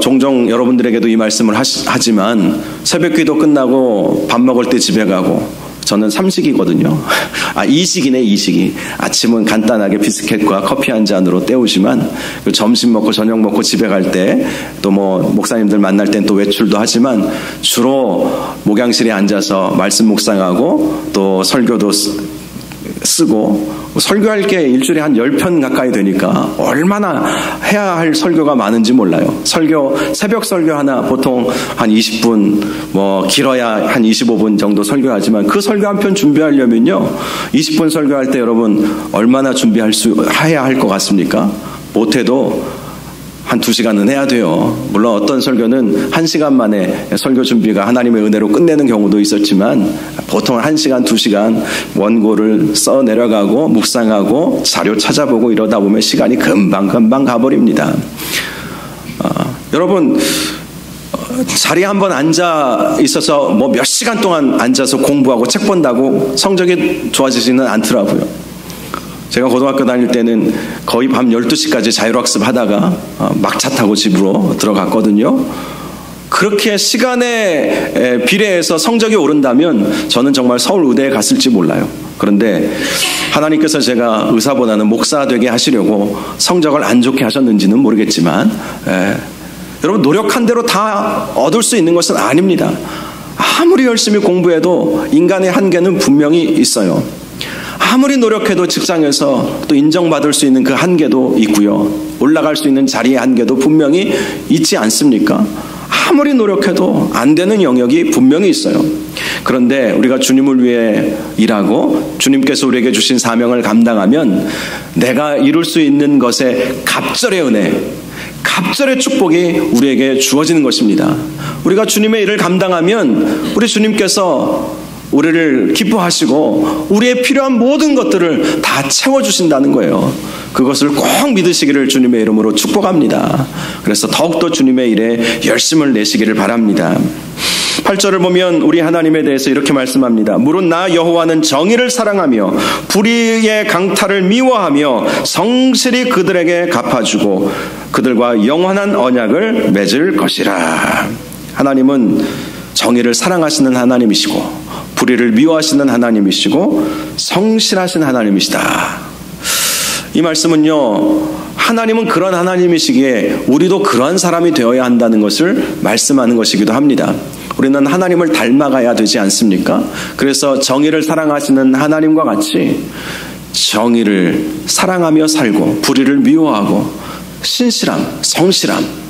종종 여러분들에게도 이 말씀을 하지만 새벽기도 끝나고 밥 먹을 때 집에 가고, 저는 삼식이거든요. 이식이네, 이식이. 아침은 간단하게 비스켓과 커피 한 잔으로 때우지만 점심 먹고 저녁 먹고 집에 갈 때 또 목사님들 만날 땐 또 외출도 하지만 주로 목양실에 앉아서 말씀 묵상하고 또 설교도 쓰고, 설교할 게 일주일에 한 10편 가까이 되니까 얼마나 해야 할 설교가 많은지 몰라요. 새벽 설교 하나 보통 한 20분, 길어야 한 25분 정도 설교하지만 그 설교 한 편 준비하려면요, 20분 설교할 때 여러분 얼마나 해야 할 것 같습니까? 못해도 한 2시간은 해야 돼요. 물론 어떤 설교는 1시간 만에 설교 준비가 하나님의 은혜로 끝내는 경우도 있었지만 보통 1시간, 2시간 원고를 써 내려가고 묵상하고 자료 찾아보고 이러다 보면 시간이 금방 가버립니다. 여러분, 자리에 한번 앉아 있어서 몇 시간 동안 앉아서 공부하고 책 본다고 성적이 좋아지지는 않더라고요. 제가 고등학교 다닐 때는 거의 밤 12시까지 자율학습 하다가 막차 타고 집으로 들어갔거든요. 그렇게 시간에 비례해서 성적이 오른다면 저는 정말 서울 의대에 갔을지 몰라요. 그런데 하나님께서 제가 의사보다는 목사 되게 하시려고 성적을 안 좋게 하셨는지는 모르겠지만, 여러분, 노력한 대로 다 얻을 수 있는 것은 아닙니다. 아무리 열심히 공부해도 인간의 한계는 분명히 있어요. 아무리 노력해도 직장에서 또 인정받을 수 있는 그 한계도 있고요. 올라갈 수 있는 자리의 한계도 분명히 있지 않습니까? 아무리 노력해도 안 되는 영역이 분명히 있어요. 그런데 우리가 주님을 위해 일하고 주님께서 우리에게 주신 사명을 감당하면 내가 이룰 수 있는 것에 갑절의 은혜, 갑절의 축복이 우리에게 주어지는 것입니다. 우리가 주님의 일을 감당하면 우리 주님께서 우리를 기뻐하시고 우리의 필요한 모든 것들을 다 채워주신다는 거예요. 그것을 꼭 믿으시기를 주님의 이름으로 축복합니다. 그래서 더욱더 주님의 일에 열심을 내시기를 바랍니다. 8절을 보면 우리 하나님에 대해서 이렇게 말씀합니다. 무릇 나 여호와는 정의를 사랑하며 불의의 강탈을 미워하며 성실히 그들에게 갚아주고 그들과 영원한 언약을 맺을 것이라. 하나님은 정의를 사랑하시는 하나님이시고 불의를 미워하시는 하나님이시고 성실하신 하나님이시다. 이 말씀은요, 하나님은 그런 하나님이시기에 우리도 그런 사람이 되어야 한다는 것을 말씀하는 것이기도 합니다. 우리는 하나님을 닮아가야 되지 않습니까? 그래서 정의를 사랑하시는 하나님과 같이 정의를 사랑하며 살고 불의를 미워하고 신실함, 성실함,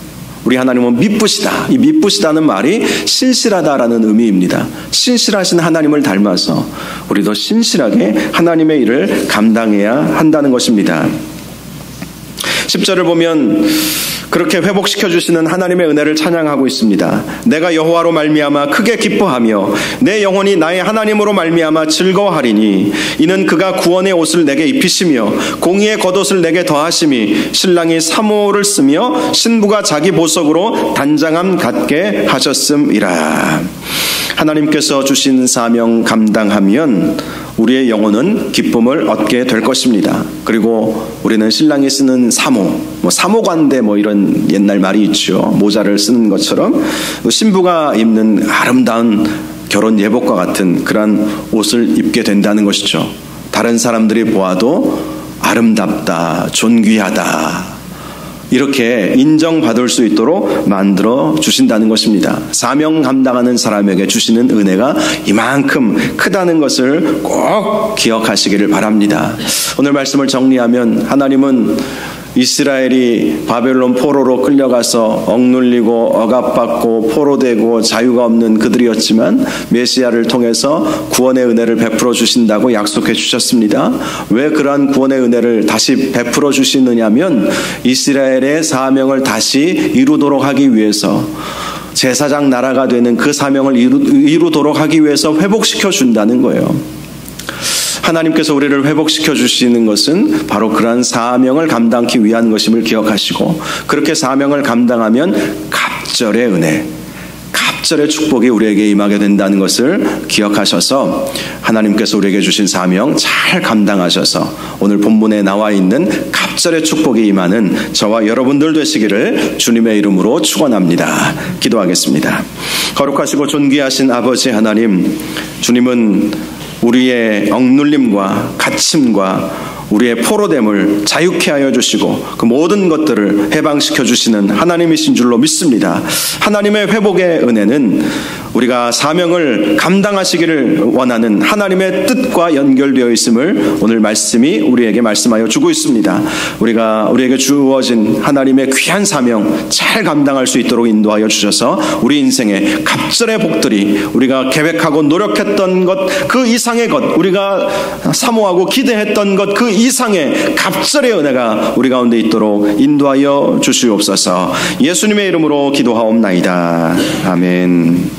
우리 하나님은 미쁘시다. 이 미쁘시다는 말이 신실하다라는 의미입니다. 신실하신 하나님을 닮아서 우리도 신실하게 하나님의 일을 감당해야 한다는 것입니다. 10절을 보면 그렇게 회복시켜 주시는 하나님의 은혜를 찬양하고 있습니다. 내가 여호와로 말미암아 크게 기뻐하며 내 영혼이 나의 하나님으로 말미암아 즐거워하리니 이는 그가 구원의 옷을 내게 입히시며 공의의 겉옷을 내게 더하심이 신랑이 사모를 쓰며 신부가 자기 보석으로 단장함 갖게 하셨음이라. 하나님께서 주신 사명 감당하면 우리의 영혼은 기쁨을 얻게 될 것입니다. 그리고 우리는 신랑이 쓰는 사모관대 이런 옛날 말이 있죠. 모자를 쓰는 것처럼 신부가 입는 아름다운 결혼 예복과 같은 그런 옷을 입게 된다는 것이죠. 다른 사람들이 보아도 아름답다, 존귀하다, 이렇게 인정받을 수 있도록 만들어 주신다는 것입니다. 사명 감당하는 사람에게 주시는 은혜가 이만큼 크다는 것을 꼭 기억하시기를 바랍니다. 오늘 말씀을 정리하면 하나님은 이스라엘이 바벨론 포로로 끌려가서 억눌리고 억압받고 포로되고 자유가 없는 그들이었지만 메시아를 통해서 구원의 은혜를 베풀어 주신다고 약속해 주셨습니다. 왜 그러한 구원의 은혜를 다시 베풀어 주시느냐면 이스라엘의 사명을 다시 이루도록 하기 위해서, 제사장 나라가 되는 그 사명을 이루도록 하기 위해서 회복시켜 준다는 거예요. 하나님께서 우리를 회복시켜 주시는 것은 바로 그러한 사명을 감당하기 위한 것임을 기억하시고, 그렇게 사명을 감당하면 갑절의 은혜, 갑절의 축복이 우리에게 임하게 된다는 것을 기억하셔서 하나님께서 우리에게 주신 사명 잘 감당하셔서 오늘 본문에 나와 있는 갑절의 축복이 임하는 저와 여러분들 되시기를 주님의 이름으로 축원합니다. 기도하겠습니다. 거룩하시고 존귀하신 아버지 하나님, 주님은 우리의 억눌림과 갇힘과 우리의 포로됨을 자유케 하여 주시고 그 모든 것들을 해방시켜 주시는 하나님이신 줄로 믿습니다. 하나님의 회복의 은혜는 우리가 사명을 감당하시기를 원하는 하나님의 뜻과 연결되어 있음을 오늘 말씀이 우리에게 말씀하여 주고 있습니다. 우리에게 주어진 하나님의 귀한 사명 잘 감당할 수 있도록 인도하여 주셔서 우리 인생의 갑절의 복들이 우리가 계획하고 노력했던 것 그 이상의 것, 우리가 사모하고 기대했던 것 그 이상의 갑절의 은혜가 우리 가운데 있도록 인도하여 주시옵소서. 예수님의 이름으로 기도하옵나이다. 아멘.